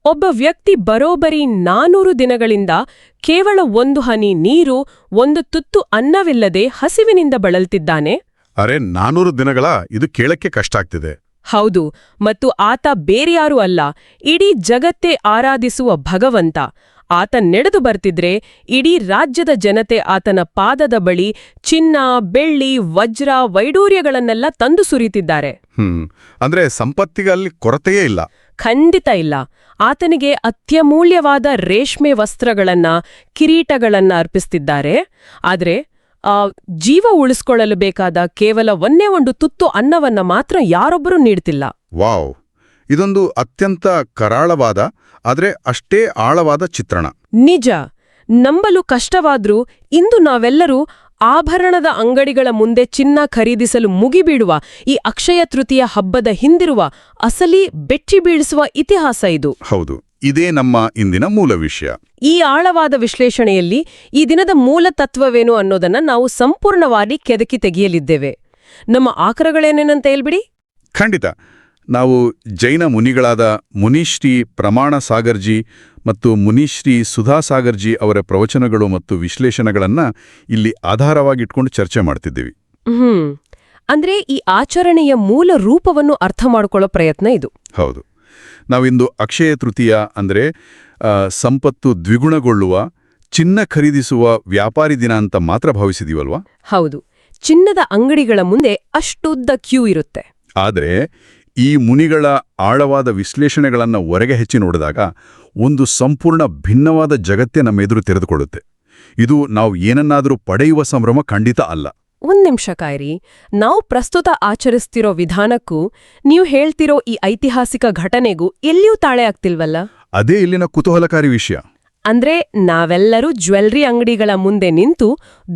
ಒಬ್ಬ ವ್ಯಕ್ತಿ ಬರೋಬ್ಬರಿ 400 ದಿನಗಳಿಂದ ಕೇವಲ 1 ಹನಿ ನೀರು, 1 ತುತ್ತು ಅನ್ನವಿಲ್ಲದೆ ಹಸಿವಿನಿಂದ ಬಳಲ್ತಿದ್ದಾನೆ. ಅರೆ 400 ದಿನಗಳ ಇದು ಕೇಳಕ್ಕೆ ಕಷ್ಟ ಆಗ್ತಿದೆ. ಹೌದು, ಮತ್ತು ಆತ ಬೇರ್ಯಾರೂ ಅಲ್ಲ, ಇಡೀ ಜಗತ್ತೇ ಆರಾಧಿಸುವ ಭಗವಂತ. ಆತ ನಡೆದು ಬರ್ತಿದ್ರೆ ಇಡೀ ರಾಜ್ಯದ ಜನತೆ ಆತನ ಪಾದದ ಬಳಿ ಚಿನ್ನ, ಬೆಳ್ಳಿ, ವಜ್ರ, ವೈಡೂರ್ಯಗಳನ್ನೆಲ್ಲ ತಂದು ಸುರಿತಿದ್ದಾರೆ. ಅಂದ್ರೆ ಸಂಪತ್ತಿಗೆ ಅಲ್ಲಿ ಕೊರತೆಯೇ ಇಲ್ಲ. ಖಂಡಿತ ಇಲ್ಲ. ಆತನಿಗೆ ಅತ್ಯಮೂಲ್ಯವಾದ ರೇಷ್ಮೆ ವಸ್ತ್ರಗಳನ್ನ, ಕಿರೀಟಗಳನ್ನ ಅರ್ಪಿಸ್ತಿದ್ದಾರೆ. ಆದ್ರೆ ಜೀವ ಉಳಿಸ್ಕೊಳ್ಳಲು ಬೇಕಾದ ಕೇವಲ ಒಂದು ತುತ್ತು ಅನ್ನವನ್ನ ಮಾತ್ರ ಯಾರೊಬ್ಬರೂ ನೀಡ್ತಿಲ್ಲ. ವಾವ್, ಇದೊಂದು ಅತ್ಯಂತ ಕರಾಳವಾದ ಆದ್ರೆ ಅಷ್ಟೇ ಆಳವಾದ ಚಿತ್ರಣ. ನಿಜ. ನಂಬಲು ಕಷ್ಟವಾದ್ರೂ ಇಂದು ನಾವೆಲ್ಲರೂ ಆಭರಣದ ಅಂಗಡಿಗಳ ಮುಂದೆ ಚಿನ್ನ ಖರೀದಿಸಲು ಮುಗಿಬೀಳುವ ಈ ಅಕ್ಷಯ ತೃತೀಯ ಹಬ್ಬದ ಹಿಂದಿರುವ ಅಸಲಿ ಬೆಚ್ಚಿ ಬೀಳಿಸುವ ಇತಿಹಾಸ ಇದು. ಹೌದು, ಇದೇ ನಮ್ಮ ಇಂದಿನ ಮೂಲ ವಿಷಯ. ಈ ಆಳವಾದ ವಿಶ್ಲೇಷಣೆಯಲ್ಲಿ ಈ ದಿನದ ಮೂಲ ತತ್ವವೇನು ಅನ್ನೋದನ್ನ ನಾವು ಸಂಪೂರ್ಣವಾಗಿ ಕೆದಕಿ ತೆಗೆಯಲಿದ್ದೇವೆ. ನಮ್ಮ ಆಕರಗಳೇನೇನಂತ ಹೇಳ್ಬಿಡಿ. ಖಂಡಿತ. ನಾವು ಜೈನ ಮುನಿಗಳಾದ ಮುನಿಶ್ರೀ ಪ್ರಮಾಣ ಸಾಗರ್ಜಿ ಮತ್ತು ಮುನಿಶ್ರೀ ಸುಧಾ ಸಾಗರ್ಜಿ ಅವರ ಪ್ರವಚನಗಳು ಮತ್ತು ವಿಶ್ಲೇಷಣೆಗಳನ್ನ ಇಲ್ಲಿ ಆಧಾರವಾಗಿಟ್ಕೊಂಡು ಚರ್ಚೆ ಮಾಡ್ತಿದ್ದೀವಿ. ಅಂದ್ರೆ ಈ ಆಚರಣೆಯ ಮೂಲ ರೂಪವನ್ನು ಅರ್ಥ ಮಾಡ್ಕೊಳ್ಳೋ ಪ್ರಯತ್ನ ಇದು. ಹೌದು. ನಾವಿಂದು ಅಕ್ಷಯ ತೃತೀಯ ಅಂದ್ರೆ ಸಂಪತ್ತು ದ್ವಿಗುಣಗೊಳ್ಳುವ, ಚಿನ್ನ ಖರೀದಿಸುವ ವ್ಯಾಪಾರಿ ದಿನ ಅಂತ ಮಾತ್ರ ಭಾವಿಸಿದೀವಲ್ವಾ? ಹೌದು. ಚಿನ್ನದ ಅಂಗಡಿಗಳ ಮುಂದೆ ಅಷ್ಟುದ್ದ ಕ್ಯೂ ಇರುತ್ತೆ. ಆದರೆ ಈ ಮುನಿಗಳ ಆಳವಾದ ವಿಶ್ಲೇಷಣೆಗಳನ್ನು ಹೊರಗೆ ಹೆಚ್ಚಿ ನೋಡಿದಾಗ ಒಂದು ಸಂಪೂರ್ಣ ಭಿನ್ನವಾದ ಜಗತ್ತೇ ನಮ್ಮ ಎದುರು ತೆರೆದುಕೊಳ್ಳುತ್ತೆ. ಇದು ನಾವು ಏನನ್ನಾದರೂ ಪಡೆಯುವ ಸಂಭ್ರಮ ಖಂಡಿತ ಅಲ್ಲ. ಒಂದ್ ನಿಮಿಷ ಕಾಯಿರಿ. ನಾವು ಪ್ರಸ್ತುತ ಆಚರಿಸ್ತಿರೋ ವಿಧಾನಕ್ಕೂ ನೀವು ಹೇಳ್ತಿರೋ ಈ ಐತಿಹಾಸಿಕ ಘಟನೆಗೂ ಎಲ್ಲಿಯೂ ತಾಳೆ ಆಗ್ತಿಲ್ವಲ್ಲ? ಅದೇ ಇಲ್ಲಿನ ಕುತೂಹಲಕಾರಿ ವಿಷಯ. ಅಂದ್ರೆ ನಾವೆಲ್ಲರೂ ಜ್ಯುವೆಲ್ರಿ ಅಂಗಡಿಗಳ ಮುಂದೆ ನಿಂತು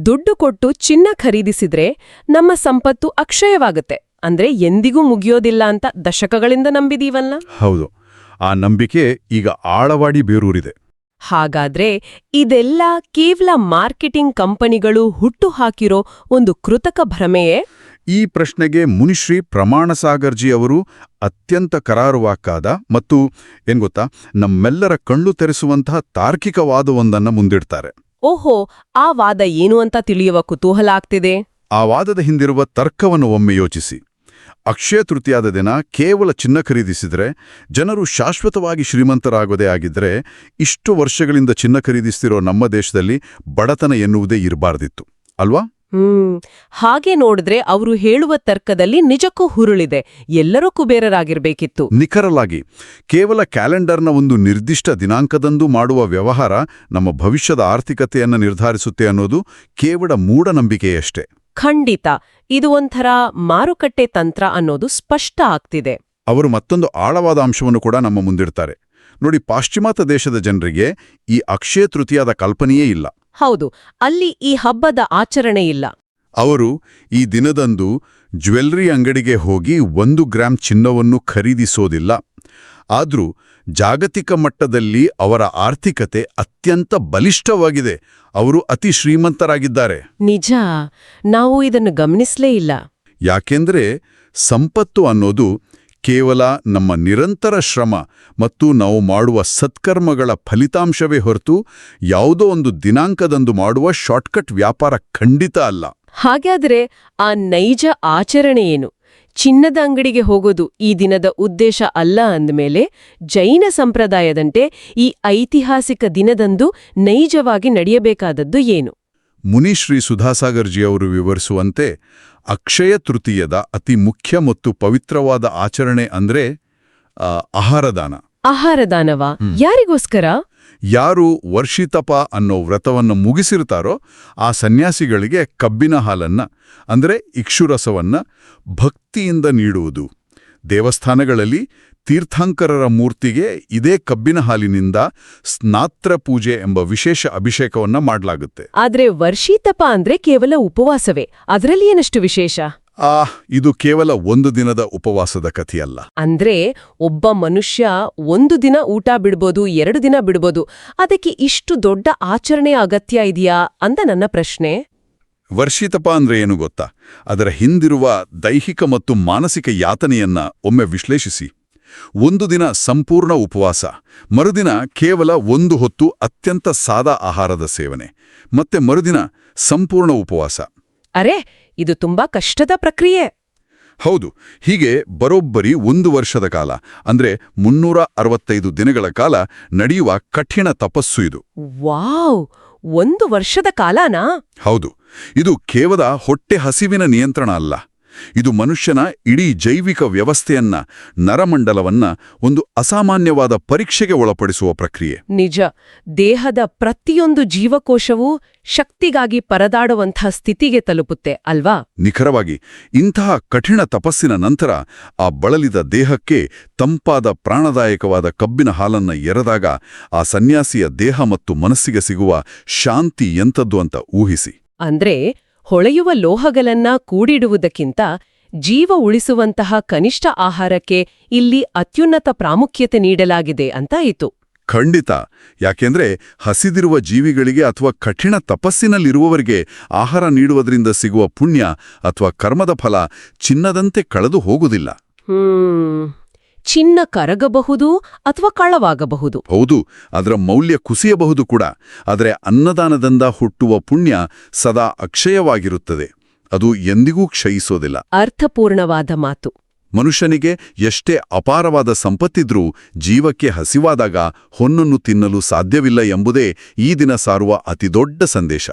ದುಡ್ಡು ಕೊಟ್ಟು ಚಿನ್ನ ಖರೀದಿಸಿದ್ರೆ ನಮ್ಮ ಸಂಪತ್ತು ಅಕ್ಷಯವಾಗುತ್ತೆ, ಅಂದ್ರೆ ಎಂದಿಗೂ ಮುಗಿಯೋದಿಲ್ಲ ಅಂತ ದಶಕಗಳಿಂದ ನಂಬಿದೀವಲ್ಲ? ಹೌದು. ಆ ನಂಬಿಕೆ ಈಗ ಆಳವಾಡಿ ಬೇರೂರಿದೆ. ಹಾಗಾದ್ರೆ ಇದೆಲ್ಲ ಕೇವಲ ಮಾರ್ಕೆಟಿಂಗ್ ಕಂಪನಿಗಳು ಹುಟ್ಟು ಹಾಕಿರೋ ಒಂದು ಕೃತಕ ಭ್ರಮೆಯೇ? ಈ ಪ್ರಶ್ನೆಗೆ ಮುನಿಶ್ರೀ ಪ್ರಮಾಣ ಸಾಗರ್ಜಿ ಅವರು ಅತ್ಯಂತ ಕರಾರುವಾಕ್ಕಾದ ಮತ್ತು ಏನ್ಗೊತ್ತಾ, ನಮ್ಮೆಲ್ಲರ ಕಣ್ಣು ತೆರೆಸುವಂತಹ ತಾರ್ಕಿಕವಾದವೊಂದನ್ನು ಮುಂದಿಡ್ತಾರೆ. ಓಹೋ, ಆ ವಾದ ಏನು ಅಂತ ತಿಳಿಯುವ ಕುತೂಹಲ ಆಗ್ತಿದೆ. ಆ ವಾದದ ಹಿಂದಿರುವ ತರ್ಕವನ್ನು ಒಮ್ಮೆ ಯೋಚಿಸಿ. ಅಕ್ಷಯ ತೃತೀಯದ ದಿನ ಕೇವಲ ಚಿನ್ನ ಖರೀದಿಸಿದ್ರೆ ಜನರು ಶಾಶ್ವತವಾಗಿ ಶ್ರೀಮಂತರಾಗೋದೇ ಆಗಿದ್ರೆ ಇಷ್ಟು ವರ್ಷಗಳಿಂದ ಚಿನ್ನ ಖರೀದಿಸ್ತಿರೋ ನಮ್ಮ ದೇಶದಲ್ಲಿ ಬಡತನ ಎನ್ನುವುದೇ ಇರಬಾರ್ದಿತ್ತು ಅಲ್ವಾ? ಹಾಗೆ ನೋಡಿದ್ರೆ ಅವರು ಹೇಳುವ ತರ್ಕದಲ್ಲಿ ನಿಜಕ್ಕೂ ಹುರುಳಿದೆ. ಎಲ್ಲರೂ ಕುಬೇರರಾಗಿರ್ಬೇಕಿತ್ತು. ನಿಖರವಾಗಿ ಕೇವಲ ಕ್ಯಾಲೆಂಡರ್ನ ಒಂದು ನಿರ್ದಿಷ್ಟ ದಿನಾಂಕದಂದು ಮಾಡುವ ವ್ಯವಹಾರ ನಮ್ಮ ಭವಿಷ್ಯದ ಆರ್ಥಿಕತೆಯನ್ನು ನಿರ್ಧರಿಸುತ್ತೆ ಅನ್ನೋದು ಕೇವಲ ಮೂಢನಂಬಿಕೆಯಷ್ಟೇ. ಖಂಡಿತ. ಇದು ಒಂಥರ ಮಾರುಕಟ್ಟೆ ತಂತ್ರ ಅನ್ನೋದು ಸ್ಪಷ್ಟ ಆಗ್ತಿದೆ. ಅವರು ಮತ್ತೊಂದು ಆಳವಾದ ಅಂಶವನ್ನು ಕೂಡ ನಮ್ಮ ಮುಂದಿಡ್ತಾರೆ ನೋಡಿ. ಪಾಶ್ಚಿಮಾತ್ಯ ದೇಶದ ಜನರಿಗೆ ಈ ಅಕ್ಷಯ ತೃತೀಯದ ಕಲ್ಪನೆಯೇ ಇಲ್ಲ. ಹೌದು, ಅಲ್ಲಿ ಈ ಹಬ್ಬದ ಆಚರಣೆ ಇಲ್ಲ. ಅವರು ಈ ದಿನದಂದು ಜ್ಯುವೆಲ್ರಿ ಅಂಗಡಿಗೆ ಹೋಗಿ 1 ಗ್ರಾಂ ಚಿನ್ನವನ್ನು ಖರೀದಿಸೋದಿಲ್ಲ. ಆದ್ರೂ ಜಾಗತಿಕ ಮಟ್ಟದಲ್ಲಿ ಅವರ ಆರ್ಥಿಕತೆ ಅತ್ಯಂತ ಬಲಿಷ್ಠವಾಗಿದೆ. ಅವರು ಅತಿ ಶ್ರೀಮಂತರಾಗಿದ್ದಾರೆ. ನಿಜ, ನಾವು ಇದನ್ನು ಗಮನಿಸಲೇ ಇಲ್ಲ. ಯಾಕೆಂದ್ರೆ ಸಂಪತ್ತು ಅನ್ನೋದು ಕೇವಲ ನಮ್ಮ ನಿರಂತರ ಶ್ರಮ ಮತ್ತು ನಾವು ಮಾಡುವ ಸತ್ಕರ್ಮಗಳ ಫಲಿತಾಂಶವೇ ಹೊರತು ಯಾವುದೋ ಒಂದು ದಿನಾಂಕದಂದು ಮಾಡುವ ಶಾರ್ಟ್ಕಟ್ ವ್ಯಾಪಾರ ಖಂಡಿತ ಅಲ್ಲ. ಹಾಗಾದರೆ ಆ ನೈಜ ಆಚರಣೆ ಏನು? ಚಿನ್ನದ ಅಂಗಡಿಗೆ ಹೋಗೋದು ಈ ದಿನದ ಉದ್ದೇಶ ಅಲ್ಲ ಅಂದಮೇಲೆ ಜೈನ ಸಂಪ್ರದಾಯದಂತೆ ಈ ಐತಿಹಾಸಿಕ ದಿನದಂದು ನೈಜವಾಗಿ ನಡೆಯಬೇಕಾದದ್ದು ಏನು? ಮುನಿಶ್ರೀ ಸುಧಾಸಾಗರ್ಜಿ ಅವರು ವಿವರಿಸುವಂತೆ ಅಕ್ಷಯ ತೃತೀಯದ ಅತಿ ಮುಖ್ಯ ಮತ್ತು ಪವಿತ್ರವಾದ ಆಚರಣೆ ಅಂದ್ರೆ ಆಹಾರದಾನ. ಆಹಾರದಾನವಾ? ಯಾರಿಗೋಸ್ಕರ? ಯಾರು ವರ್ಷಿತಪ ಅನ್ನೋ ವ್ರತವನ್ನು ಮುಗಿಸಿರ್ತಾರೋ ಆ ಸನ್ಯಾಸಿಗಳಿಗೆ ಕಬ್ಬಿನ ಹಾಲನ್ನ ಅಂದ್ರೆ ಇಕ್ಷುರಸವನ್ನ ಭಕ್ತಿಯಿಂದ ನೀಡುವುದು. ದೇವಸ್ಥಾನಗಳಲ್ಲಿ ತೀರ್ಥಂಕರರ ಮೂರ್ತಿಗೆ ಇದೇ ಕಬ್ಬಿನ ಹಾಲಿನಿಂದ ಸ್ನಾತ್ರ ಪೂಜೆ ಎಂಬ ವಿಶೇಷ ಅಭಿಷೇಕವನ್ನ ಮಾಡಲಾಗುತ್ತೆ. ಆದ್ರೆ ವರ್ಷೀತಪ ಅಂದ್ರೆ ಕೇವಲ ಉಪವಾಸವೇ, ಅದರಲ್ಲಿ ಏನಷ್ಟು ವಿಶೇಷ? ಇದು ಕೇವಲ 1 ದಿನದ ಉಪವಾಸದ ಕಥೆಯಲ್ಲ. ಅಂದ್ರೆ ಒಬ್ಬ ಮನುಷ್ಯ 1 ದಿನ ಊಟ ಬಿಡ್ಬೋದು, 2 ದಿನ ಬಿಡ್ಬೋದು. ಅದಕ್ಕೆ ಇಷ್ಟು ದೊಡ್ಡ ಆಚರಣೆ ಅಗತ್ಯ ಇದೆಯಾ ಅಂತ ನನ್ನ ಪ್ರಶ್ನೆ. ವರ್ಷಿತಪ ಅಂದ್ರೆ ಏನು ಗೊತ್ತಾ? ಅದರ ಹಿಂದಿರುವ ದೈಹಿಕ ಮತ್ತು ಮಾನಸಿಕ ಯಾತನೆಯನ್ನ ಒಮ್ಮೆ ವಿಶ್ಲೇಷಿಸಿ. ಒಂದು ದಿನ ಸಂಪೂರ್ಣ ಉಪವಾಸ, ಮರುದಿನ ಕೇವಲ ಒಂದು ಹೊತ್ತು ಅತ್ಯಂತ ಸಾದಾ ಆಹಾರದ ಸೇವನೆ, ಮತ್ತೆ ಮರುದಿನ ಸಂಪೂರ್ಣ ಉಪವಾಸ. ಅರೆ, ಇದು ತುಂಬಾ ಕಷ್ಟದ ಪ್ರಕ್ರಿಯೆ. ಹೌದು, ಹೀಗೆ ಬರೋಬ್ಬರಿ 1 ವರ್ಷದ ಕಾಲ, ಅಂದ್ರೆ 365 ದಿನಗಳ ಕಾಲ ನಡೆಯುವ ಕಠಿಣ ತಪಸ್ಸು ಇದು. ವಾವ್, 1 ವರ್ಷದ ಕಾಲನಾ? ಹೌದು, ಇದು ಕೇವಲ ಹೊಟ್ಟೆ ಹಸಿವಿನ ನಿಯಂತ್ರಣ ಅಲ್ಲ. ಇದು ಮನುಷ್ಯನ ಇಡೀ ಜೈವಿಕ ವ್ಯವಸ್ಥೆಯನ್ನ, ನರಮಂಡಲವನ್ನ ಒಂದು ಅಸಾಮಾನ್ಯವಾದ ಪರೀಕ್ಷೆಗೆ ಒಳಪಡಿಸುವ ಪ್ರಕ್ರಿಯೆ. ನಿಜ, ದೇಹದ ಪ್ರತಿಯೊಂದು ಜೀವಕೋಶವೂ ಶಕ್ತಿಗಾಗಿ ಪರದಾಡುವಂಥ ಸ್ಥಿತಿಗೆ ತಲುಪುತ್ತೆ ಅಲ್ವಾ? ನಿಖರವಾಗಿ. ಇಂತಹ ಕಠಿಣ ತಪಸ್ಸಿನ ನಂತರ ಆ ಬಳಲಿದ ದೇಹಕ್ಕೆ ತಂಪಾದ ಪ್ರಾಣದಾಯಕವಾದ ಕಬ್ಬಿನ ಹಾಲನ್ನ ಎರೆದಾಗ ಆ ಸನ್ಯಾಸಿಯ ದೇಹ ಮತ್ತು ಮನಸ್ಸಿಗೆ ಸಿಗುವ ಶಾಂತಿ ಎಂಥದ್ದು ಅಂತ ಊಹಿಸಿ. ಅಂದ್ರೆ ಹೊಳೆಯುವ ಲೋಹಗಳನ್ನ ಕೂಡಿಡುವುದಕ್ಕಿಂತ ಜೀವ ಉಳಿಸುವಂತಹ ಕನಿಷ್ಠ ಆಹಾರಕ್ಕೆ ಇಲ್ಲಿ ಅತ್ಯುನ್ನತ ಪ್ರಾಮುಖ್ಯತೆ ನೀಡಲಾಗಿದೆ ಅಂತಾಯಿತು. ಖಂಡಿತ. ಯಾಕೆಂದ್ರೆ ಹಸಿದಿರುವ ಜೀವಿಗಳಿಗೆ ಅಥವಾ ಕಠಿಣ ತಪಸ್ಸಿನಲ್ಲಿರುವವರಿಗೆ ಆಹಾರ ನೀಡುವುದರಿಂದ ಸಿಗುವ ಪುಣ್ಯ ಅಥವಾ ಕರ್ಮದ ಫಲ ಚಿನ್ನದಂತೆ ಕಳೆದು ಹೋಗುವುದಿಲ್ಲ. ಚಿನ್ನ ಕರಗಬಹುದು ಅಥವಾ ಕಳ್ಳವಾಗಬಹುದು. ಹೌದು, ಅದರ ಮೌಲ್ಯ ಕುಸಿಯಬಹುದು ಕೂಡ. ಆದರೆ ಅನ್ನದಾನದಿಂದ ಹುಟ್ಟುವ ಪುಣ್ಯ ಸದಾ ಅಕ್ಷಯವಾಗಿರುತ್ತದೆ. ಅದು ಎಂದಿಗೂ ಕ್ಷಯಿಸೋದಿಲ್ಲ. ಅರ್ಥಪೂರ್ಣವಾದ ಮಾತು. ಮನುಷ್ಯನಿಗೆ ಎಷ್ಟೇ ಅಪಾರವಾದ ಸಂಪತ್ತಿದ್ರೂ ಜೀವಕ್ಕೆ ಹಸಿವಾದಾಗ ಹೊನ್ನನ್ನು ತಿನ್ನಲು ಸಾಧ್ಯವಿಲ್ಲ ಎಂಬುದೇ ಈ ದಿನ ಸಾರುವ ಅತಿದೊಡ್ಡ ಸಂದೇಶ.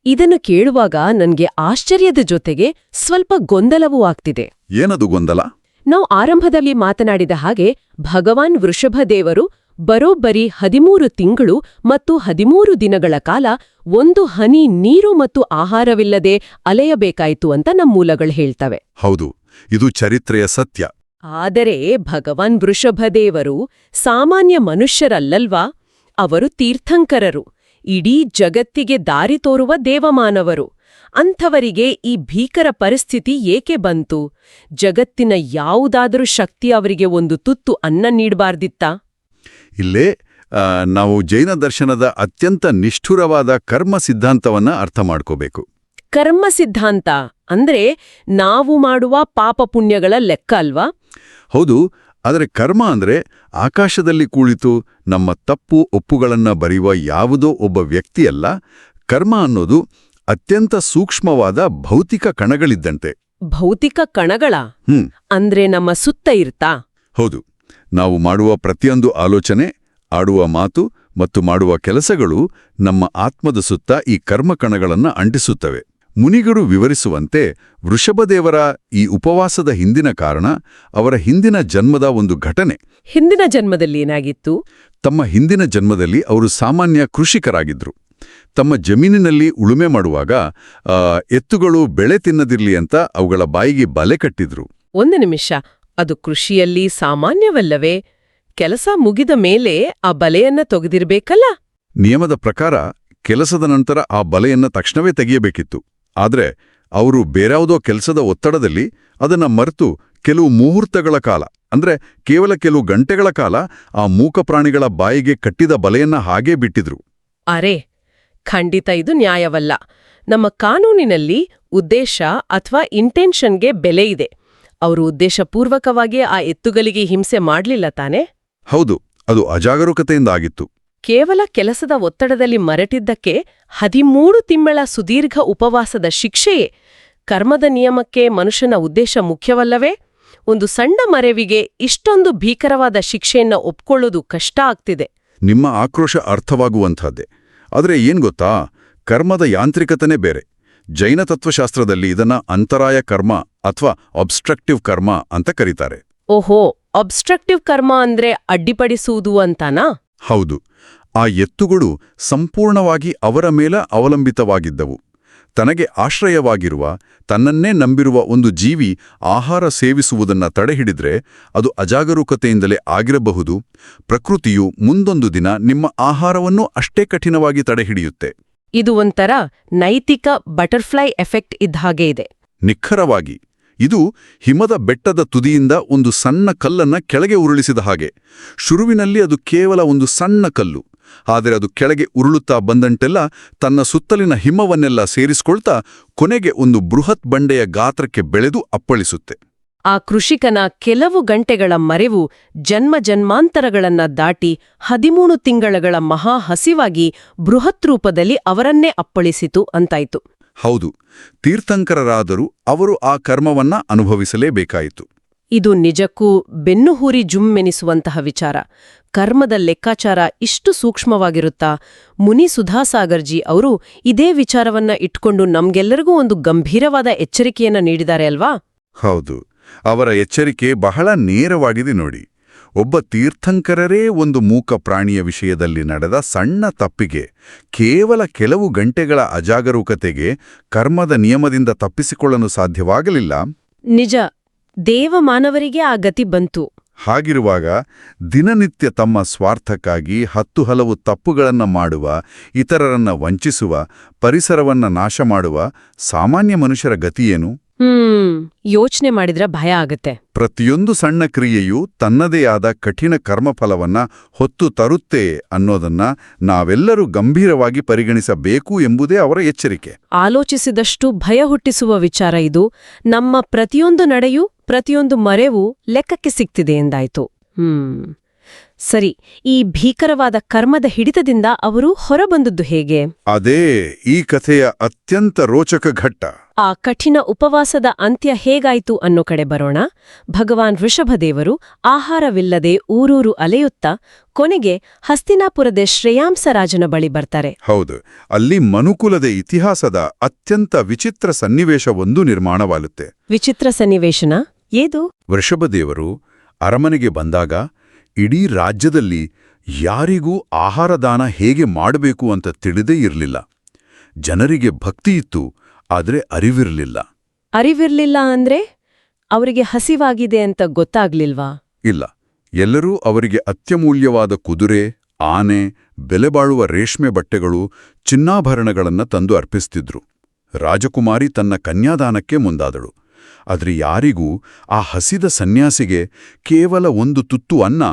ಇದನ್ನು ಕೇಳುವಾಗ ನನ್ಗೆ ಆಶ್ಚರ್ಯದ ಜೊತೆಗೆ ಸ್ವಲ್ಪ ಗೊಂದಲವೂ ಆಗ್ತಿದೆ. ಏನದು ಗೊಂದಲ? ನಾವು ಆರಂಭದಲ್ಲಿ ಮಾತನಾಡಿದ ಹಾಗೆ ಭಗವಾನ್ ವೃಷಭದೇವರು ಬರೋಬ್ಬರಿ 13 ತಿಂಗಳು ಮತ್ತು 13 ದಿನಗಳ ಕಾಲ ಒಂದು ಹನಿ ನೀರು ಮತ್ತು ಆಹಾರವಿಲ್ಲದೆ ಅಲೆಯಬೇಕಾಯಿತು ಅಂತ ನಮ್ಮ ಮೂಲಗಳು ಹೇಳ್ತವೆ. ಹೌದು, ಇದು ಚರಿತ್ರೆಯ ಸತ್ಯ. ಆದರೆ ಭಗವಾನ್ ವೃಷಭದೇವರು ಸಾಮಾನ್ಯ ಮನುಷ್ಯರಲ್ಲಲ್ವಾ? ಅವರು ತೀರ್ಥಂಕರರು, ಇಡೀ ಜಗತ್ತಿಗೆ ದಾರಿ ತೋರುವ ದೇವಮಾನವರು. ಅಂಥವರಿಗೆ ಈ ಭೀಕರ ಪರಿಸ್ಥಿತಿ ಏಕೆ ಬಂತು? ಜಗತ್ತಿನ ಯಾವುದಾದರೂ ಶಕ್ತಿ ಅವರಿಗೆ ಒಂದು ತುತ್ತು ಅನ್ನ ನೀಡಬಾರ್ದಿತ್ತಾ? ಇಲ್ಲೇ ನಾವು ಜೈನ ದರ್ಶನದ ಅತ್ಯಂತ ನಿಷ್ಠುರವಾದ ಕರ್ಮ ಸಿದ್ಧಾಂತವನ್ನ ಅರ್ಥ ಮಾಡ್ಕೋಬೇಕು. ಕರ್ಮ ಸಿದ್ಧಾಂತ ಅಂದ್ರೆ ನಾವು ಮಾಡುವ ಪಾಪ ಪುಣ್ಯಗಳ ಲೆಕ್ಕ ಅಲ್ವಾ? ಹೌದು, ಆದರೆ ಕರ್ಮ ಅಂದ್ರೆ ಆಕಾಶದಲ್ಲಿ ಕುಳಿತು ನಮ್ಮ ತಪ್ಪು ಒಪ್ಪುಗಳನ್ನ ಬರೆಯುವ ಯಾವುದೋ ಒಬ್ಬ ವ್ಯಕ್ತಿಯಲ್ಲ. ಕರ್ಮ ಅನ್ನೋದು ಅತ್ಯಂತ ಸೂಕ್ಷ್ಮವಾದ ಭೌತಿಕ ಕಣಗಳಿದ್ದಂತೆ. ಭೌತಿಕ ಕಣಗಳ? ಅಂದ್ರೆ ನಮ್ಮ ಸುತ್ತ ಇರ್ತಾ? ಹೌದು, ನಾವು ಮಾಡುವ ಪ್ರತಿಯೊಂದು ಆಲೋಚನೆ, ಆಡುವ ಮಾತು ಮತ್ತು ಮಾಡುವ ಕೆಲಸಗಳು ನಮ್ಮ ಆತ್ಮದ ಸುತ್ತ ಈ ಕರ್ಮಕಣಗಳನ್ನ ಅಂಟಿಸುತ್ತವೆ. ಮುನಿಗಳು ವಿವರಿಸುವಂತೆ ವೃಷಭದೇವರ ಈ ಉಪವಾಸದ ಹಿಂದಿನ ಕಾರಣ ಅವರ ಹಿಂದಿನ ಜನ್ಮದ ಒಂದು ಘಟನೆ. ಹಿಂದಿನ ಜನ್ಮದಲ್ಲಿ ಏನಾಗಿತ್ತು? ತಮ್ಮ ಹಿಂದಿನ ಜನ್ಮದಲ್ಲಿ ಅವರು ಸಾಮಾನ್ಯ ಕೃಷಿಕರಾಗಿದ್ರು. ತಮ್ಮ ಜಮೀನಿನಲ್ಲಿ ಉಳುಮೆ ಮಾಡುವಾಗ ಎತ್ತುಗಳು ಬೆಳೆ ತಿನ್ನದಿರ್ಲಿ ಅಂತ ಅವುಗಳ ಬಾಯಿಗೆ ಬಲೆ ಕಟ್ಟಿದ್ರು. ಒಂದು ನಿಮಿಷ, ಅದು ಕೃಷಿಯಲ್ಲಿ ಸಾಮಾನ್ಯವಲ್ಲವೇ? ಕೆಲಸ ಮುಗಿದ ಮೇಲೆ ಆ ಬಲೆಯನ್ನ ತೆಗೆದಿರ್ಬೇಕಲ್ಲ? ನಿಯಮದ ಪ್ರಕಾರ ಕೆಲಸದ ನಂತರ ಆ ಬಲೆಯನ್ನ ತಕ್ಷಣವೇ ತೆಗೆಯಬೇಕಿತ್ತು. ಆದ್ರೆ ಅವರು ಬೇರ್ಯಾವುದೋ ಕೆಲಸದ ಒತ್ತಡದಲ್ಲಿ ಅದನ್ನ ಮರೆತು ಕೆಲವು ಮುಹೂರ್ತಗಳ ಕಾಲ, ಅಂದ್ರೆ ಕೇವಲ ಕೆಲವು ಗಂಟೆಗಳ ಕಾಲ ಆ ಮೂಕ ಪ್ರಾಣಿಗಳ ಬಾಯಿಗೆ ಕಟ್ಟಿದ ಬಲೆಯನ್ನ ಹಾಗೇ ಬಿಟ್ಟಿದ್ರು. ಅರೆ, ಖಂಡಿತ ಇದು ನ್ಯಾಯವಲ್ಲ. ನಮ್ಮ ಕಾನೂನಿನಲ್ಲಿ ಉದ್ದೇಶ ಅಥವಾ ಇಂಟೆನ್ಷನ್ಗೆ ಬೆಲೆ ಇದೆ. ಅವರು ಉದ್ದೇಶಪೂರ್ವಕವಾಗಿ ಆ ಎತ್ತುಗಳಿಗೆ ಹಿಂಸೆ ಮಾಡ್ಲಿಲ್ಲ ತಾನೆ? ಹೌದು, ಅದು ಅಜಾಗರೂಕತೆಯಿಂದ ಆಗಿತ್ತು. ಕೇವಲ ಕೆಲಸದ ಒತ್ತಡದಲ್ಲಿ ಮರೆತಿದ್ದಕ್ಕೆ 13 ತಿಂಗಳ ಸುದೀರ್ಘ ಉಪವಾಸದ ಶಿಕ್ಷೆಯೇ. ಕರ್ಮದ ನಿಯಮಕ್ಕೆ ಮನುಷ್ಯನ ಉದ್ದೇಶ ಮುಖ್ಯವಲ್ಲವೇ? ಒಂದು ಸಣ್ಣ ಮರೆವಿಗೆ ಇಷ್ಟೊಂದು ಭೀಕರವಾದ ಶಿಕ್ಷೆಯನ್ನ ಒಪ್ಕೊಳ್ಳೋದು ಕಷ್ಟ ಆಗ್ತಿದೆ. ನಿಮ್ಮ ಆಕ್ರೋಶ ಅರ್ಥವಾಗುವಂಥದ್ದೇ. ಆದರೆ ಏನ್ ಗೊತ್ತಾ, ಕರ್ಮದ ಯಾಂತ್ರಿಕತೆನೇ ಬೇರೆ. ಜೈನ ತತ್ವಶಾಸ್ತ್ರದಲ್ಲಿ ಇದನ್ನ ಅಂತರಾಯ ಕರ್ಮ ಅಥವಾ ಅಬ್ಸ್ಟ್ರಕ್ಟಿವ್ ಕರ್ಮ ಅಂತ ಕರೀತಾರೆ. ಓಹೋ, ಅಬ್ಸ್ಟ್ರಕ್ಟಿವ್ ಕರ್ಮ ಅಂದ್ರೆ ಅಡ್ಡಿಪಡಿಸುವುದು ಅಂತಾನಾ? ಹೌದು. ಆ ಎತ್ತುಗಳು ಸಂಪೂರ್ಣವಾಗಿ ಅವರ ಮೇಲೆ ಅವಲಂಬಿತವಾಗಿದ್ದವು. ತನಗೆ ಆಶ್ರಯವಾಗಿರುವ, ತನ್ನನ್ನೇ ನಂಬಿರುವ ಒಂದು ಜೀವಿ ಆಹಾರ ಸೇವಿಸುವುದನ್ನ ತಡೆಹಿಡಿದ್ರೆ ಅದು ಅಜಾಗರೂಕತೆಯಿಂದಲೇ ಆಗಿರಬಹುದು. ಪ್ರಕೃತಿಯು ಮುಂದೊಂದು ದಿನ ನಿಮ್ಮ ಆಹಾರವನ್ನು ಅಷ್ಟೇ ಕಠಿಣವಾಗಿ ತಡೆಹಿಡಿಯುತ್ತೆ. ಇದು ಒಂಥರ ನೈತಿಕ ಬಟರ್ಫ್ಲೈ ಎಫೆಕ್ಟ್ ಇದ್ಹಾಗೆ ಇದೆ. ನಿಖರವಾಗಿ. ಇದು ಹಿಮದ ಬೆಟ್ಟದ ತುದಿಯಿಂದ ಒಂದು ಸಣ್ಣ ಕಲ್ಲನ್ನ ಕೆಳಗೆ ಉರುಳಿಸಿದ ಹಾಗೆ. ಶುರುವಿನಲ್ಲಿ ಅದು ಕೇವಲ ಒಂದು ಸಣ್ಣ ಕಲ್ಲು. ಆದರೆ ಅದು ಕೆಳಗೆ ಉರುಳುತ್ತಾ ಬಂದಂತೆಲ್ಲ ತನ್ನ ಸುತ್ತಲಿನ ಹಿಮವನ್ನೆಲ್ಲ ಸೇರಿಸ್ಕೊಳ್ತಾ ಕೊನೆಗೆ ಒಂದು ಬೃಹತ್ ಬಂಡೆಯ ಗಾತ್ರಕ್ಕೆ ಬೆಳೆದು ಅಪ್ಪಳಿಸುತ್ತೆ. ಆ ಕೃಷಿಕನ ಕೆಲವು ಗಂಟೆಗಳ ಮರೆವು ಜನ್ಮಾಂತರಗಳನ್ನ ದಾಟಿ 13 ತಿಂಗಳ ಮಹಾ ಹಸಿವಾಗಿ ಬೃಹತ್ ರೂಪದಲ್ಲಿ ಅವರನ್ನೇ ಅಪ್ಪಳಿಸಿತು ಅಂತಾಯ್ತು. ಹೌದು, ತೀರ್ಥಂಕರರಾದರೂ ಅವರು ಆ ಕರ್ಮವನ್ನ ಅನುಭವಿಸಲೇಬೇಕಾಯಿತು. ಇದು ನಿಜಕ್ಕೂ ಬೆನ್ನುಹೂರಿ ಜುಮ್ಮೆನಿಸುವಂತಹ ವಿಚಾರ. ಕರ್ಮದ ಲೆಕ್ಕಾಚಾರ ಇಷ್ಟು ಸೂಕ್ಷ್ಮವಾಗಿರುತ್ತಾ? ಮುನಿ ಸುಧಾಸಾಗರ್ಜಿ ಅವರು ಇದೇ ವಿಚಾರವನ್ನ ಇಟ್ಕೊಂಡು ನಮ್ಗೆಲ್ಲರಿಗೂ ಒಂದು ಗಂಭೀರವಾದ ಎಚ್ಚರಿಕೆಯನ್ನ ನೀಡಿದ್ದಾರೆ ಅಲ್ವಾ? ಹೌದು, ಅವರ ಎಚ್ಚರಿಕೆ ಬಹಳ ನೇರವಾಗಿದೆ ನೋಡಿ. ಒಬ್ಬ ತೀರ್ಥಂಕರರೇ ಒಂದು ಮೂಕ ಪ್ರಾಣಿಯ ವಿಷಯದಲ್ಲಿ ನಡೆದ ಸಣ್ಣ ತಪ್ಪಿಗೆ, ಕೇವಲ ಕೆಲವು ಗಂಟೆಗಳ ಅಜಾಗರೂಕತೆಗೆ ಕರ್ಮದ ನಿಯಮದಿಂದ ತಪ್ಪಿಸಿಕೊಳ್ಳಲು ಸಾಧ್ಯವಾಗಲಿಲ್ಲ. ನಿಜ, ದೇವಮಾನವರಿಗೆ ಆ ಗತಿ ಬಂತು. ಹಾಗಿರುವಾಗ ದಿನನಿತ್ಯ ತಮ್ಮ ಸ್ವಾರ್ಥಕ್ಕಾಗಿ 10 ಹಲವು ತಪ್ಪುಗಳನ್ನು ಮಾಡುವ, ಇತರರನ್ನ ವಂಚಿಸುವ, ಪರಿಸರವನ್ನ ನಾಶ ಮಾಡುವ ಸಾಮಾನ್ಯ ಮನುಷ್ಯರ ಗತಿಯೇನು? ಯೋಚನೆ ಮಾಡಿದ್ರೆ ಭಯ ಆಗತ್ತೆ. ಪ್ರತಿಯೊಂದು ಸಣ್ಣ ಕ್ರಿಯೆಯೂ ತನ್ನದೇ ಆದ ಕಠಿಣ ಕರ್ಮಫಲವನ್ನ ಹೊತ್ತು ತರುತ್ತೆ ಅನ್ನೋದನ್ನ ನಾವೆಲ್ಲರೂ ಗಂಭೀರವಾಗಿ ಪರಿಗಣಿಸಬೇಕು ಎಂಬುದೇ ಅವರ ಎಚ್ಚರಿಕೆ. ಆಲೋಚಿಸಿದಷ್ಟು ಭಯ ಹುಟ್ಟಿಸುವ ವಿಚಾರ ಇದು. ನಮ್ಮ ಪ್ರತಿಯೊಂದು ನಡೆಯೂ, ಪ್ರತಿಯೊಂದು ಮರೆವೂ ಲೆಕ್ಕಕ್ಕೆ ಸಿಗ್ತಿದೆ ಎಂದಾಯ್ತು. ಸರಿ, ಈ ಭೀಕರವಾದ ಕರ್ಮದ ಹಿಡಿತದಿಂದ ಅವರು ಹೊರಬಂದದ್ದು ಹೇಗೆ? ಅದೇ ಈ ಕಥೆಯ ಅತ್ಯಂತ ರೋಚಕ ಘಟ್ಟ. ಆ ಕಠಿಣ ಉಪವಾಸದ ಅಂತ್ಯ ಹೇಗಾಯ್ತು ಅನ್ನೋ ಕಡೆ ಬರೋಣ. ಭಗವಾನ್ ಋಷಭದೇವರು ಆಹಾರವಿಲ್ಲದೆ ಊರೂರು ಅಲೆಯುತ್ತಾ ಕೊನೆಗೆ ಹಸ್ತಿನಾಪುರದ ಶ್ರೇಯಾಂಸರಾಜನ ಬಳಿ ಬರ್ತಾರೆ. ಹೌದು, ಅಲ್ಲಿ ಮನುಕುಲದ ಇತಿಹಾಸದ ಅತ್ಯಂತ ವಿಚಿತ್ರ ಸನ್ನಿವೇಶವೊಂದು ನಿರ್ಮಾಣವಾಗುತ್ತೆ. ವಿಚಿತ್ರ ಸನ್ನಿವೇಶನ ಏದು? ವೃಷಭದೇವರು ಅರಮನೆಗೆ ಬಂದಾಗ ಇಡೀ ರಾಜ್ಯದಲ್ಲಿ ಯಾರಿಗೂ ಆಹಾರದಾನ ಹೇಗೆ ಮಾಡಬೇಕು ಅಂತ ತಿಳಿದೇ ಇರಲಿಲ್ಲ. ಜನರಿಗೆ ಭಕ್ತಿಯಿತ್ತು, ಆದರೆ ಅರಿವಿರಲಿಲ್ಲ. ಅರಿವಿರ್ಲಿಲ್ಲ ಅಂದ್ರೆ ಅವರಿಗೆ ಹಸಿವಾಗಿದೆ ಅಂತ ಗೊತ್ತಾಗ್ಲಿಲ್ವಾ? ಇಲ್ಲ, ಎಲ್ಲರೂ ಅವರಿಗೆ ಅತ್ಯಮೂಲ್ಯವಾದ ಕುದುರೆ, ಆನೆ, ಬೆಲೆಬಾಳುವ ರೇಷ್ಮೆ ಬಟ್ಟೆಗಳು, ಚಿನ್ನಾಭರಣಗಳನ್ನ ತಂದು ಅರ್ಪಿಸ್ತಿದ್ರು. ರಾಜಕುಮಾರಿ ತನ್ನ ಕನ್ಯಾದಾನಕ್ಕೆ ಮುಂದಾದಳು. ಆದ್ರೆ ಯಾರಿಗೂ ಆ ಹಸಿದ ಸನ್ಯಾಸಿಗೆ ಕೇವಲ ಒಂದು ತುತ್ತು ಅನ್ನ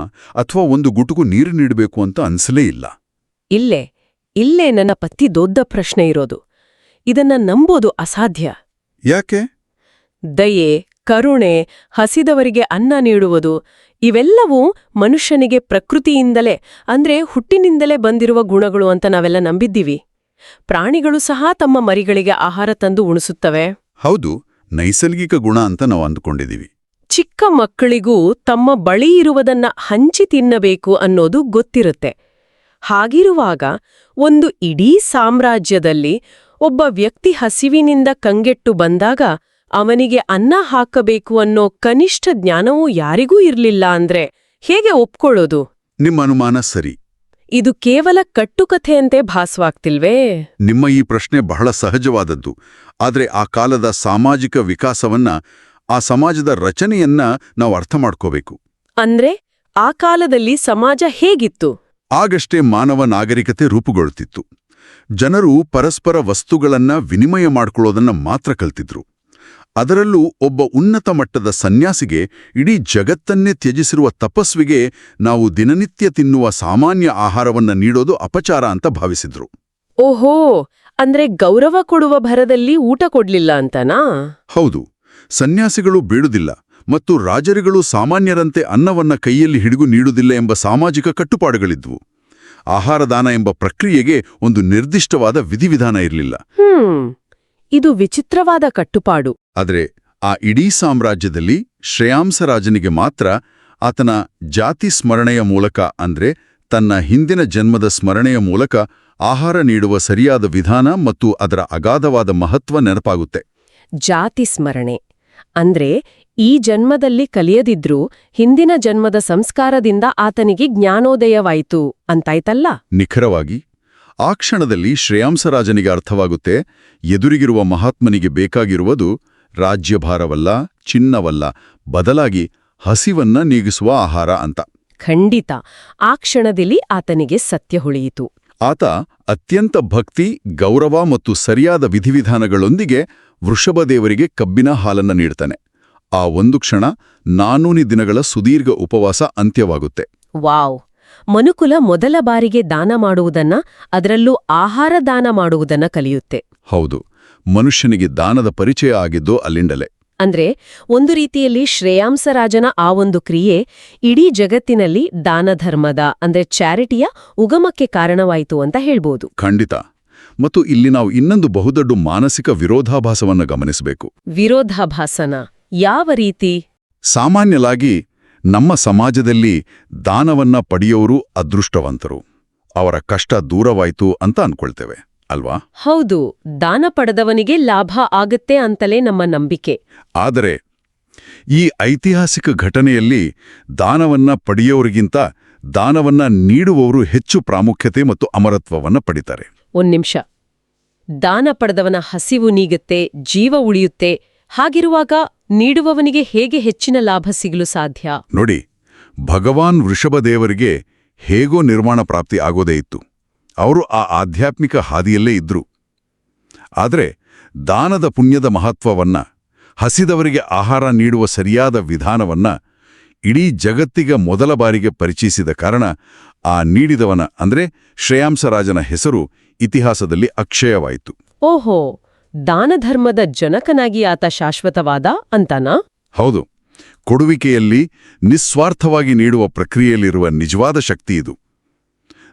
ಅಥವಾ ಒಂದು ಗುಟುಕು ನೀರು ನೀಡಬೇಕು ಅಂತ ಅನ್ಸಲೇ ಇಲ್ಲ. ಇಲ್ಲೇ ನನ್ನ ಪತ್ತಿ ದೊಡ್ಡ ಪ್ರಶ್ನೆ ಇರೋದು. ಇದನ್ನ ನಂಬೋದು ಅಸಾಧ್ಯ. ಯಾಕೆ? ದಯೆ, ಕರುಣೆ, ಹಸಿದವರಿಗೆ ಅನ್ನ ನೀಡುವುದು ಇವೆಲ್ಲವೂ ಮನುಷ್ಯನಿಗೆ ಪ್ರಕೃತಿಯಿಂದಲೇ ಅಂದ್ರೆ ಹುಟ್ಟಿನಿಂದಲೇ ಬಂದಿರುವ ಗುಣಗಳು ಅಂತ ನಾವೆಲ್ಲ ನಂಬಿದ್ದೀವಿ. ಪ್ರಾಣಿಗಳು ಸಹ ತಮ್ಮ ಮರಿಗಳಿಗೆ ಆಹಾರ ತಂದು ಉಣಿಸುತ್ತವೆ. ಹೌದು, ನೈಸರ್ಗಿಕ ಗುಣ ಅಂತ ನಾವು ಅಂದುಕೊಂಡಿದ್ದೀವಿ. ಚಿಕ್ಕ ಮಕ್ಕಳಿಗೂ ತಮ್ಮ ಬಳಿ ಇರುವುದನ್ನ ಹಂಚಿ ತಿನ್ನಬೇಕು ಅನ್ನೋದು ಗೊತ್ತಿರುತ್ತೆ. ಹಾಗಿರುವಾಗ ಒಂದು ಇಡೀ ಸಾಮ್ರಾಜ್ಯದಲ್ಲಿ ಒಬ್ಬ ವ್ಯಕ್ತಿ ಹಸಿವಿನಿಂದ ಕಂಗೆಟ್ಟು ಬಂದಾಗ ಅವನಿಗೆ ಅನ್ನ ಹಾಕಬೇಕು ಅನ್ನೋ ಕನಿಷ್ಠ ಜ್ಞಾನವೂ ಯಾರಿಗೂ ಇರ್ಲಿಲ್ಲ ಅಂದ್ರೆ ಹೇಗೆ ಒಪ್ಕೊಳ್ಳೋದು? ನಿಮ್ಮ ಅನುಮಾನ ಸರಿ. ಇದು ಕೇವಲ ಕಟ್ಟುಕಥೆಯಂತೆ ಭಾಸವಾಗ್ತಿಲ್ವೇ? ನಿಮ್ಮ ಈ ಪ್ರಶ್ನೆ ಬಹಳ ಸಹಜವಾದದ್ದು. ಆದರೆ ಆ ಕಾಲದ ಸಾಮಾಜಿಕ ವಿಕಾಸವನ್ನ, ಆ ಸಮಾಜದ ರಚನೆಯನ್ನ ನಾವು ಅರ್ಥ ಮಾಡ್ಕೋಬೇಕು. ಅಂದ್ರೆ ಆ ಕಾಲದಲ್ಲಿ ಸಮಾಜ ಹೇಗಿತ್ತು? ಆಗಷ್ಟೇ ಮಾನವ ನಾಗರಿಕತೆ ರೂಪುಗೊಳ್ಳುತ್ತಿತ್ತು. ಜನರು ಪರಸ್ಪರ ವಸ್ತುಗಳನ್ನ ವಿನಿಮಯ ಮಾಡ್ಕೊಳ್ಳೋದನ್ನ ಮಾತ್ರ ಕಲ್ತಿದ್ರು. ಅದರಲ್ಲೂ ಒಬ್ಬ ಉನ್ನತ ಮಟ್ಟದ ಸನ್ಯಾಸಿಗೆ, ಇಡೀ ಜಗತ್ತನ್ನೇ ತ್ಯಜಿಸಿರುವ ತಪಸ್ವಿಗೆ ನಾವು ದಿನನಿತ್ಯ ತಿನ್ನುವ ಸಾಮಾನ್ಯ ಆಹಾರವನ್ನ ನೀಡೋದು ಅಪಚಾರ ಅಂತ ಭಾವಿಸಿದ್ರು. ಓಹೋ, ಅಂದ್ರೆ ಗೌರವ ಕೊಡುವ ಭರದಲ್ಲಿ ಊಟ ಕೊಡ್ಲಿಲ್ಲ ಅಂತನಾ? ಹೌದು, ಸನ್ಯಾಸಿಗಳು ಬೇಡುದಿಲ್ಲ ಮತ್ತು ರಾಜರುಗಳು ಸಾಮಾನ್ಯರಂತೆ ಅನ್ನವನ್ನ ಕೈಯಲ್ಲಿ ಹಿಡಿದು ನೀಡುವುದಿಲ್ಲ ಎಂಬ ಸಾಮಾಜಿಕ ಕಟ್ಟುಪಾಡುಗಳಿದ್ವು. ಆಹಾರದಾನ ಎಂಬ ಪ್ರಕ್ರಿಯೆಗೆ ಒಂದು ನಿರ್ದಿಷ್ಟವಾದ ವಿಧಿವಿಧಾನ ಇರಲಿಲ್ಲ. ಇದು ವಿಚಿತ್ರವಾದ ಕಟ್ಟುಪಾಡು. ಆದರೆ ಆ ಇಡೀ ಸಾಮ್ರಾಜ್ಯದಲ್ಲಿ ಶ್ರೇಯಾಂಸರಾಜನಿಗೆ ಮಾತ್ರ ಆತನ ಜಾತಿ ಸ್ಮರಣೆಯ ಮೂಲಕ, ಅಂದ್ರೆ ತನ್ನ ಹಿಂದಿನ ಜನ್ಮದ ಸ್ಮರಣೆಯ ಮೂಲಕ ಆಹಾರ ನೀಡುವ ಸರಿಯಾದ ವಿಧಾನ ಮತ್ತು ಅದರ ಅಗಾಧವಾದ ಮಹತ್ವ ನೆನಪಾಗುತ್ತೆ. ಜಾತಿ ಸ್ಮರಣೆ ಅಂದ್ರೆ ಈ ಜನ್ಮದಲ್ಲಿ ಕಲಿಯದಿದ್ರೂ ಹಿಂದಿನ ಜನ್ಮದ ಸಂಸ್ಕಾರದಿಂದ ಆತನಿಗೆ ಜ್ಞಾನೋದಯವಾಯಿತು ಅಂತಾಯ್ತಲ್ಲ? ನಿಖರವಾಗಿ. ಆ ಕ್ಷಣದಲ್ಲಿ ಶ್ರೇಯಾಂಸರಾಜನಿಗೆ ಅರ್ಥವಾಗುತ್ತೆ, ಎದುರಿಗಿರುವ ಮಹಾತ್ಮನಿಗೆ ಬೇಕಾಗಿರುವುದು ರಾಜ್ಯಭಾರವಲ್ಲ, ಚಿನ್ನವಲ್ಲ, ಬದಲಾಗಿ ಹಸಿವನ್ನ ನೀಗಿಸುವ ಆಹಾರ ಅಂತ. ಖಂಡಿತ. ಆ ಕ್ಷಣದಲ್ಲಿ ಆತನಿಗೆ ಸತ್ಯ ಹೊಳೆಯಿತು. ಆತ ಅತ್ಯಂತ ಭಕ್ತಿ, ಗೌರವ ಮತ್ತು ಸರಿಯಾದ ವಿಧಿವಿಧಾನಗಳೊಂದಿಗೆ ವೃಷಭದೇವರಿಗೆ ಕಬ್ಬಿನ ಹಾಲನ್ನ ನೀಡ್ತಾನೆ. ಆ ಒಂದು ಕ್ಷಣ 400 ದಿನಗಳ ಸುದೀರ್ಘ ಉಪವಾಸ ಅಂತ್ಯವಾಗುತ್ತೆ. ವಾವ್! ಮನುಕುಲ ಮೊದಲ ಬಾರಿಗೆ ದಾನ ಮಾಡುವುದನ್ನ, ಅದರಲ್ಲೂ ಆಹಾರ ದಾನ ಮಾಡುವುದನ್ನ ಕಲಿಯುತ್ತೆ. ಹೌದು, ಮನುಷ್ಯನಿಗೆ ದಾನದ ಪರಿಚಯ ಆಗಿದ್ದು ಅಲ್ಲಿಂದಲೇ. ಅಂದ್ರೆ ಒಂದು ರೀತಿಯಲ್ಲಿ ಶ್ರೇಯಾಂಸರಾಜನ ಆ ಒಂದು ಕ್ರಿಯೆ ಇಡೀ ಜಗತ್ತಿನಲ್ಲಿ ದಾನಧರ್ಮದ ಅಂದ್ರೆ ಚಾರಿಟಿಯ ಉಗಮಕ್ಕೆ ಕಾರಣವಾಯಿತು ಅಂತ ಹೇಳ್ಬೋದು. ಖಂಡಿತ. ಮತ್ತು ಇಲ್ಲಿ ನಾವು ಇನ್ನೊಂದು ಬಹುದೊಡ್ಡ ಮಾನಸಿಕ ವಿರೋಧಾಭಾಸವನ್ನ ಗಮನಿಸಬೇಕು. ವಿರೋಧಾಭಾಸನ ಯಾವ ರೀತಿ? ಸಾಮಾನ್ಯವಾಗಿ ನಮ್ಮ ಸಮಾಜದಲ್ಲಿ ದಾನವನ್ನ ಪಡೆಯೋರು ಅದೃಷ್ಟವಂತರು, ಅವರ ಕಷ್ಟ ದೂರವಾಯ್ತು ಅಂತ ಅನ್ಕೊಳ್ತೇವೆ ಅಲ್ವಾ? ಹೌದು, ದಾನ ಪಡೆದವನಿಗೆ ಲಾಭ ಆಗತ್ತೆ ಅಂತಲೇ ನಮ್ಮ ನಂಬಿಕೆ. ಆದರೆ ಈ ಐತಿಹಾಸಿಕ ಘಟನೆಯಲ್ಲಿ ದಾನವನ್ನ ಪಡೆಯೋರಿಗಿಂತ ದಾನವನ್ನ ನೀಡುವವರು ಹೆಚ್ಚು ಪ್ರಾಮುಖ್ಯತೆ ಮತ್ತು ಅಮರತ್ವವನ್ನ ಪಡಿತಾರೆ. ಒಂದ್ ನಿಮಿಷ. ದಾನ ಪಡೆದವನ ಹಸಿವು ನೀಗುತ್ತೆ, ಜೀವ ಉಳಿಯುತ್ತೆ. ಹಾಗಿರುವಾಗ ನೀಡುವವನಿಗೆ ಹೇಗೆ ಹೆಚ್ಚಿನ ಲಾಭ ಸಿಗಲು ಸಾಧ್ಯ? ನೋಡಿ, ಭಗವಾನ್ ವೃಷಭದೇವರಿಗೆ ಹೇಗೋ ನಿರ್ವಾಣ ಪ್ರಾಪ್ತಿ ಆಗೋದೇ ಇತ್ತು. ಅವರು ಆ ಆಧ್ಯಾತ್ಮಿಕ ಹಾದಿಯಲ್ಲೇ ಇದ್ರು. ಆದರೆ ದಾನದ ಪುಣ್ಯದ ಮಹತ್ವವನ್ನ, ಹಸಿದವರಿಗೆ ಆಹಾರ ನೀಡುವ ಸರಿಯಾದ ವಿಧಾನವನ್ನ ಇಡೀ ಜಗತ್ತಿಗೆ ಮೊದಲ ಬಾರಿಗೆ ಪರಿಚಯಿಸಿದ ಕಾರಣ ಆ ನೀಡಿದವನ ಅಂದ್ರೆ ಶ್ರೇಯಾಂಸರಾಜನ ಹೆಸರು ಇತಿಹಾಸದಲ್ಲಿ ಅಕ್ಷಯವಾಯಿತು. ಓಹೋ, ದಾನಧರ್ಮದ ಜನಕನಾಗಿ ಆತ ಶಾಶ್ವತವಾದ ಅಂತನಾ? ಹೌದು. ಕೊಡುವಿಕೆಯಲ್ಲಿ ನಿಸ್ವಾರ್ಥವಾಗಿ ನೀಡುವ ಪ್ರಕ್ರಿಯೆಯಲ್ಲಿರುವ ನಿಜವಾದ ಶಕ್ತಿ ಇದು.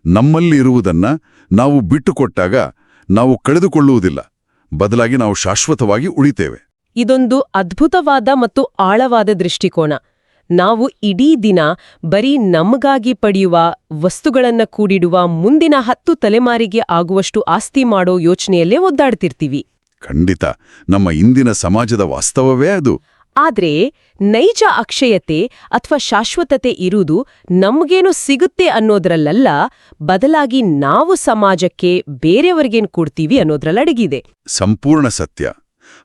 ನಮ್ಮಲ್ಲಿರುವುದನ್ನ ನಾವು ಬಿಟ್ಟುಕೊಟ್ಟಾಗ ನಾವು ಕಳೆದುಕೊಳ್ಳುವುದಿಲ್ಲ, ಬದಲಾಗಿ ನಾವು ಶಾಶ್ವತವಾಗಿ ಉಳಿತೇವೆ. ಇದೊಂದು ಅದ್ಭುತವಾದ ಮತ್ತು ಆಳವಾದ ದೃಷ್ಟಿಕೋನ. ನಾವು ಇಡೀ ದಿನ ಬರೀ ನಮಗಾಗಿ ಪಡೆಯುವ ವಸ್ತುಗಳನ್ನ ಕೂಡಿಡುವ ಮುಂದಿನ 10 ತಲೆಮಾರಿಗೆ ಆಗುವಷ್ಟು ಆಸ್ತಿ ಮಾಡೋ ಯೋಚನೆಯಲ್ಲೇ ಒದ್ದಾಡ್ತಿರ್ತೀವಿ. ಖಂಡಿತ, ನಮ್ಮ ಇಂದಿನ ಸಮಾಜದ ವಾಸ್ತವವೇ ಅದು. ಆದ್ರೆ ನೈಜ ಅಕ್ಷಯತೆ ಅಥವಾ ಶಾಶ್ವತತೆ ಇರುವುದು ನಮ್ಗೇನು ಸಿಗುತ್ತೆ ಅನ್ನೋದ್ರಲ್ಲ, ಬದಲಾಗಿ ನಾವು ಸಮಾಜಕ್ಕೆ ಬೇರೆಯವರಿಗೇನು ಕೊಡ್ತೀವಿ ಅನ್ನೋದ್ರಲ್ಲಡಗಿದೆ. ಸಂಪೂರ್ಣ ಸತ್ಯ.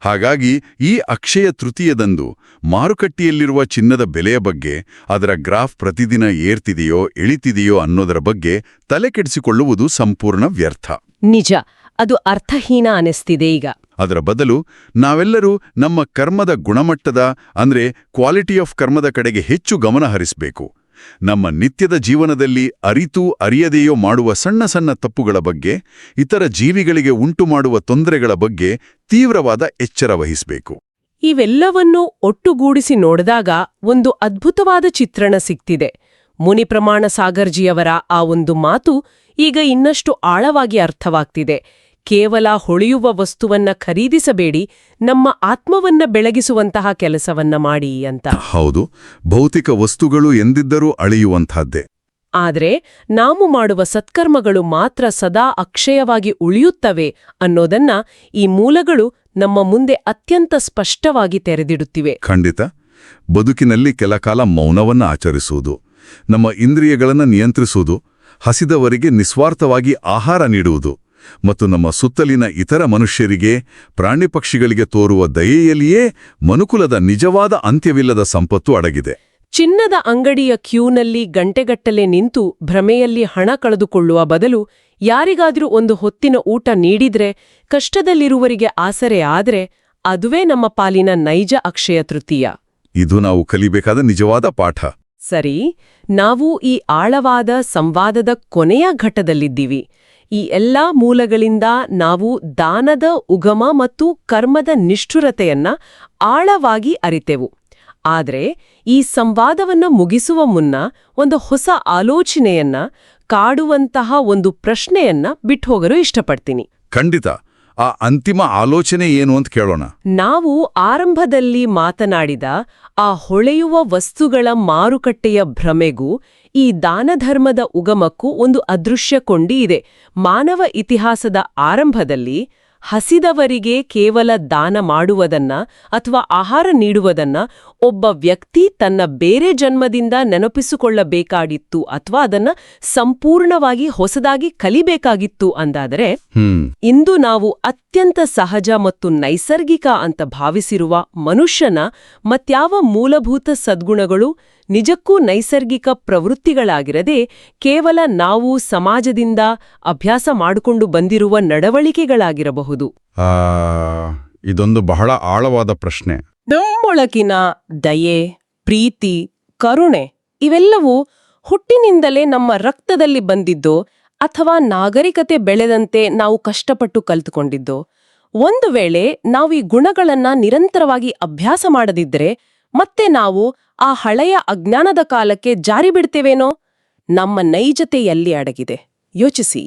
ಹಾಗಾಗಿ ಈ ಅಕ್ಷಯ ತೃತೀಯದಂದು ಮಾರುಕಟ್ಟೆಯಲ್ಲಿರುವ ಚಿನ್ನದ ಬೆಲೆಯ ಬಗ್ಗೆ, ಅದರ ಗ್ರಾಫ್ ಪ್ರತಿದಿನ ಏರ್ತಿದೆಯೋ ಇಳಿತಿದೆಯೋ ಅನ್ನೋದರ ಬಗ್ಗೆ ತಲೆಕೆಡಿಸಿಕೊಳ್ಳುವುದು ಸಂಪೂರ್ಣ ವ್ಯರ್ಥ. ನಿಜ, ಅದು ಅರ್ಥಹೀನ ಅನಿಸ್ತಿದೆ ಈಗ. ಅದರ ಬದಲು ನಾವೆಲ್ಲರೂ ನಮ್ಮ ಕರ್ಮದ ಗುಣಮಟ್ಟದ ಅಂದ್ರೆ ಕ್ವಾಲಿಟಿ ಆಫ್ ಕರ್ಮದ ಕಡೆಗೆ ಹೆಚ್ಚು ಗಮನ ಹರಿಸಬೇಕು. ನಮ್ಮ ನಿತ್ಯದ ಜೀವನದಲ್ಲಿ ಅರಿತು ಅರಿಯದೆಯೋ ಮಾಡುವ ಸಣ್ಣ ಸಣ್ಣ ತಪ್ಪುಗಳ ಬಗ್ಗೆ, ಇತರ ಜೀವಿಗಳಿಗೆ ಉಂಟು ಮಾಡುವ ತೊಂದರೆಗಳ ಬಗ್ಗೆ ತೀವ್ರವಾದ ಎಚ್ಚರ ವಹಿಸಬೇಕು. ಇವೆಲ್ಲವನ್ನೂ ಒಟ್ಟುಗೂಡಿಸಿ ನೋಡಿದಾಗ ಒಂದು ಅದ್ಭುತವಾದ ಚಿತ್ರಣ ಸಿಗ್ತಿದೆ. ಮುನಿಪ್ರಮಾಣ ಸಾಗರ್ಜಿಯವರ ಆ ಒಂದು ಮಾತು ಈಗ ಇನ್ನಷ್ಟು ಆಳವಾಗಿ ಅರ್ಥವಾಗ್ತಿದೆ. ಕೇವಲ ಹೊಳೆಯುವ ವಸ್ತುವನ್ನ ಖರೀದಿಸಬೇಡಿ, ನಮ್ಮ ಆತ್ಮವನ್ನ ಬೆಳಗಿಸುವಂತಹ ಕೆಲಸವನ್ನ ಮಾಡಿ ಅಂತ. ಹೌದು, ಭೌತಿಕ ವಸ್ತುಗಳು ಎಂದಿದ್ದರೂ ಅಳೆಯುವಂತಹದ್ದೇ. ಆದ್ರೆ ನಾವು ಮಾಡುವ ಸತ್ಕರ್ಮಗಳು ಮಾತ್ರ ಸದಾ ಅಕ್ಷಯವಾಗಿ ಉಳಿಯುತ್ತವೆ ಅನ್ನೋದನ್ನ ಈ ಮೂಲಗಳು ನಮ್ಮ ಮುಂದೆ ಅತ್ಯಂತ ಸ್ಪಷ್ಟವಾಗಿ ತೆರೆದಿಡುತ್ತಿವೆ. ಖಂಡಿತ. ಬದುಕಿನಲ್ಲಿ ಕೆಲಕಾಲ ಮೌನವನ್ನ ಆಚರಿಸುವುದು, ನಮ್ಮ ಇಂದ್ರಿಯಗಳನ್ನು ನಿಯಂತ್ರಿಸುವುದು, ಹಸಿದವರಿಗೆ ನಿಸ್ವಾರ್ಥವಾಗಿ ಆಹಾರ ನೀಡುವುದು ಮತ್ತು ನಮ್ಮ ಸುತ್ತಲಿನ ಇತರ ಮನುಷ್ಯರಿಗೆ, ಪ್ರಾಣಿ ಪಕ್ಷಿಗಳಿಗೆ ತೋರುವ ದಯೆಯಲ್ಲಿಯೇ ಮನುಕುಲದ ನಿಜವಾದ ಅಂತ್ಯವಿಲ್ಲದ ಸಂಪತ್ತು ಅಡಗಿದೆ. ಚಿನ್ನದ ಅಂಗಡಿಯ ಕ್ಯೂನಲ್ಲಿ ಗಂಟೆಗಟ್ಟಲೆ ನಿಂತು ಭ್ರಮೆಯಲ್ಲಿ ಹಣ ಕಳೆದುಕೊಳ್ಳುವ ಬದಲು ಯಾರಿಗಾದ್ರೂ ಒಂದು ಹೊತ್ತಿನ ಊಟ ನೀಡಿದ್ರೆ, ಕಷ್ಟದಲ್ಲಿರುವರಿಗೆ ಆಸರೆ ಆದ್ರೆ, ಅದುವೇ ನಮ್ಮ ಪಾಲಿನ ನೈಜ ಅಕ್ಷಯ ತೃತೀಯ. ಇದು ನಾವು ಕಲಿಬೇಕಾದ ನಿಜವಾದ ಪಾಠ. ಸರಿ, ನಾವು ಈ ಆಳವಾದ ಸಂವಾದದ ಕೊನೆಯ ಘಟ್ಟದಲ್ಲಿದ್ದೀವಿ. ಈ ಎಲ್ಲಾ ಮೂಲಗಳಿಂದ ನಾವು ದಾನದ ಉಗಮ ಮತ್ತು ಕರ್ಮದ ನಿಷ್ಠುರತೆಯನ್ನ ಆಳವಾಗಿ ಅರಿತೆವು. ಆದ್ರೆ ಈ ಸಂವಾದವನ್ನ ಮುಗಿಸುವ ಮುನ್ನ ಒಂದು ಹೊಸ ಆಲೋಚನೆಯನ್ನ, ಕಾಡುವಂತಹ ಒಂದು ಪ್ರಶ್ನೆಯನ್ನ ಬಿಟ್ಟುಹೋಗಲು ಇಷ್ಟಪಡ್ತೀನಿ. ಖಂಡಿತ. ಆ ಅಂತಿಮ ಆಲೋಚನೆ ಏನು ಅಂತ ಕೇಳೋಣ. ನಾವು ಆರಂಭದಲ್ಲಿ ಮಾತನಾಡಿದ ಆ ಹೊಳೆಯುವ ವಸ್ತುಗಳ ಮಾರುಕಟ್ಟೆಯ ಭ್ರಮೆಗೂ ಈ ದಾನಧರ್ಮದ ಉಗಮಕ್ಕೂ ಒಂದು ಅದೃಶ್ಯ ಕೊಂಡಿ ಇದೆ. ಮಾನವ ಇತಿಹಾಸದ ಆರಂಭದಲ್ಲಿ ಹಸಿದವರಿಗೆ ಕೇವಲ ದಾನ ಮಾಡುವುದನ್ನ ಅಥವಾ ಆಹಾರ ನೀಡುವುದನ್ನ ಒಬ್ಬ ವ್ಯಕ್ತಿ ತನ್ನ ಬೇರೆ ಜನ್ಮದಿಂದ ನೆನಪಿಸಿಕೊಳ್ಳಬೇಕಾಗಿತ್ತು ಅಥವಾ ಅದನ್ನ ಸಂಪೂರ್ಣವಾಗಿ ಹೊಸದಾಗಿ ಕಲಿಬೇಕಾಗಿತ್ತು ಅಂದಾದರೆ, ಇಂದು ನಾವು ಅತ್ಯಂತ ಸಹಜ ಮತ್ತು ನೈಸರ್ಗಿಕ ಅಂತ ಭಾವಿಸಿರುವ ಮನುಷ್ಯನ ಮತ್ಯಾವ ಮೂಲಭೂತ ಸದ್ಗುಣಗಳು ನಿಜಕ್ಕೂ ನೈಸರ್ಗಿಕ ಪ್ರವೃತ್ತಿಗಳಾಗಿರದೆ ಕೇವಲ ನಾವು ಸಮಾಜದಿಂದ ಅಭ್ಯಾಸ ಮಾಡಿಕೊಂಡು ಬಂದಿರುವ ನಡವಳಿಕೆಗಳಾಗಿರಬಹುದು. ಇದೊಂದು ಬಹಳ ಆಳವಾದ ಪ್ರಶ್ನೆ. ನಮ್ಮೊಳಗಿನ ದಯೆ, ಪ್ರೀತಿ, ಕರುಣೆ ಇವೆಲ್ಲವೂ ಹುಟ್ಟಿನಿಂದಲೇ ನಮ್ಮ ರಕ್ತದಲ್ಲಿ ಬಂದಿದ್ದೋ ಅಥವಾ ನಾಗರಿಕತೆ ಬೆಳೆದಂತೆ ನಾವು ಕಷ್ಟಪಟ್ಟು ಕಲಿತುಕೊಂಡಿದ್ದೋ? ಒಂದು ವೇಳೆ ನಾವು ಈ ಗುಣಗಳನ್ನ ನಿರಂತರವಾಗಿ ಅಭ್ಯಾಸ ಮಾಡದಿದ್ರೆ ಮತ್ತೆ ನಾವು ಆ ಹಳೆಯ ಅಜ್ಞಾನದ ಕಾಲಕ್ಕೆ ಜಾರಿ ಬಿಡ್ತೇವೇನೋ? ನಮ್ಮ ನೈಜತೆ ಎಲ್ಲಿ ಅಡಗಿದೆ ಯೋಚಿಸಿ.